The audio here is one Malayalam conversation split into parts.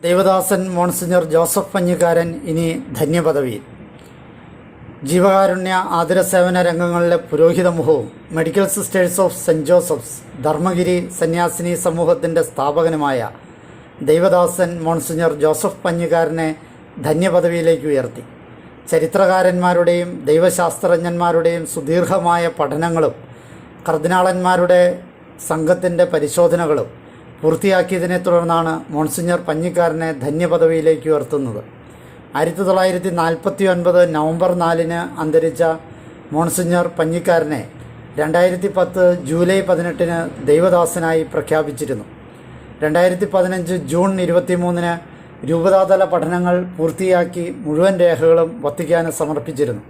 ദേവദാസൻ മോൺസിഞ്ഞർ ജോസഫ് പഞ്ഞിക്കാരൻ ഇനി ധന്യപദവിയിൽ. ജീവകാരുണ്യ ആതുര സേവന രംഗങ്ങളിലെ പുരോഹിത മുഖവും Medical Sisters of Saint Joseph's Dharmagiri സന്യാസിനി സമൂഹത്തിൻ്റെ സ്ഥാപകനുമായ ദേവദാസൻ മോൺസിഞ്ഞർ ജോസഫ് പഞ്ഞിക്കാരനെ ധന്യപദവിയിലേക്ക് ഉയർത്തി. ചരിത്രകാരന്മാരുടെയും ദൈവശാസ്ത്രജ്ഞന്മാരുടെയും സുദീർഘമായ പഠനങ്ങളും കർദിനാളന്മാരുടെ സംഘത്തിൻ്റെ പരിശോധനകളും പൂർത്തിയാക്കിയതിനെ തുടർന്നാണ് മോൺസിഞ്ഞർ പഞ്ഞിക്കാരനെ ധന്യപദവിയിലേക്ക് ഉയർത്തുന്നത്. 1949 നവംബർ 4 അന്തരിച്ച മോൺസിഞ്ഞർ പഞ്ഞിക്കാരനെ 2010 ജൂലൈ 18 ദൈവദാസനായി പ്രഖ്യാപിച്ചിരുന്നു. 2015 ജൂൺ 23 രൂപതാതല പഠനങ്ങൾ പൂർത്തിയാക്കി മുഴുവൻ രേഖകളും വത്തിക്കാന് സമർപ്പിച്ചിരുന്നു.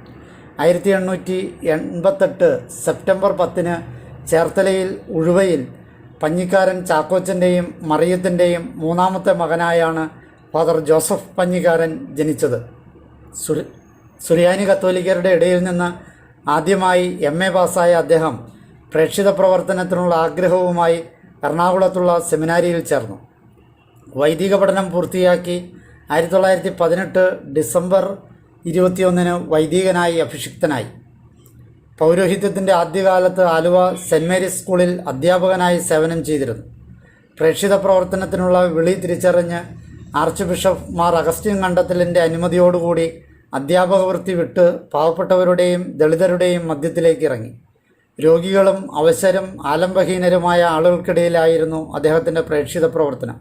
1888 സെപ്റ്റംബർ 10 ചേർത്തലയിൽ ഉഴുവയിൽ പഞ്ഞിക്കാരൻ ചാക്കോച്ചൻ്റെയും മറിയത്തിൻ്റെയും മൂന്നാമത്തെ മകനായാണ് ഫാദർ ജോസഫ് പഞ്ഞിക്കാരൻ ജനിച്ചത്. സുറിയാനി കത്തോലിക്കരുടെ ഇടയിൽ നിന്ന് ആദ്യമായി MA പാസ്സായ അദ്ദേഹം പ്രേക്ഷിത പ്രവർത്തനത്തിനുള്ള ആഗ്രഹവുമായി എറണാകുളത്തുള്ള സെമിനാരിയിൽ ചേർന്നു. വൈദിക പഠനം പൂർത്തിയാക്കി 1918 ഡിസംബർ 21 വൈദികനായി അഭിഷിക്തനായി. പൗരോഹിത്യത്തിൻ്റെ ആദ്യകാലത്ത് ആലുവ സെൻറ് മേരീസ് സ്കൂളിൽ അധ്യാപകനായി സേവനം ചെയ്തിരുന്നു. പ്രേക്ഷിത പ്രവർത്തനത്തിനുള്ള വിളി തിരിച്ചറിഞ്ഞ് ആർച്ച് ബിഷപ്പ് മാർ അഗസ്റ്റിൻ കണ്ടത്തിലിൻ്റെ അനുമതിയോടുകൂടി അധ്യാപക വൃത്തി വിട്ട് പാവപ്പെട്ടവരുടെയും ദളിതരുടെയും മധ്യത്തിലേക്ക് ഇറങ്ങി. രോഗികളും അവശരും ആലംബഹീനരുമായ ആളുകൾക്കിടയിലായിരുന്നു അദ്ദേഹത്തിൻ്റെ പ്രേക്ഷിത പ്രവർത്തനം.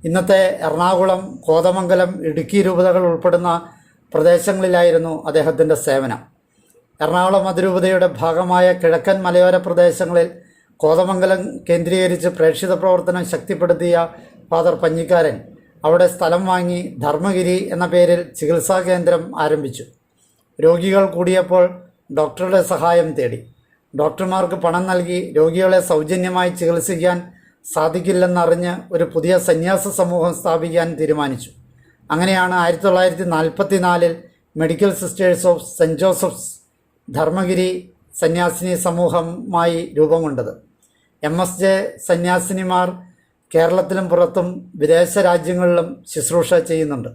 ഇന്നത്തെ എറണാകുളം, കോതമംഗലം, ഇടുക്കി രൂപതകൾ ഉൾപ്പെടുന്ന പ്രദേശങ്ങളിലായിരുന്നു അദ്ദേഹത്തിൻ്റെ സേവനം. എറണാകുളം അതിരൂപതയുടെ ഭാഗമായ കിഴക്കൻ മലയോര പ്രദേശങ്ങളിൽ കോതമംഗലം കേന്ദ്രീകരിച്ച് പ്രേക്ഷിത പ്രവർത്തനം ശക്തിപ്പെടുത്തിയ ഫാദർ പഞ്ഞിക്കാരൻ അവിടെ സ്ഥലം വാങ്ങി ധർമ്മഗിരി എന്ന പേരിൽ ചികിത്സാ കേന്ദ്രം ആരംഭിച്ചു. രോഗികൾ കൂടിയപ്പോൾ ഡോക്ടറുടെ സഹായം തേടി. ഡോക്ടർമാർക്ക് പണം നൽകി രോഗികളെ സൗജന്യമായി ചികിത്സിക്കാൻ സാധിക്കില്ലെന്നറിഞ്ഞ് ഒരു പുതിയ സന്യാസ സമൂഹം സ്ഥാപിക്കാൻ തീരുമാനിച്ചു. അങ്ങനെയാണ് 1944 Medical Sisters of Saint Joseph's Dharmagiri സന്യാസിനി സമൂഹമായി രൂപം കൊണ്ടത്. MSJ സന്യാസിനിമാർ കേരളത്തിലും പുറത്തും വിദേശ രാജ്യങ്ങളിലും ശുശ്രൂഷ ചെയ്യുന്നുണ്ട്.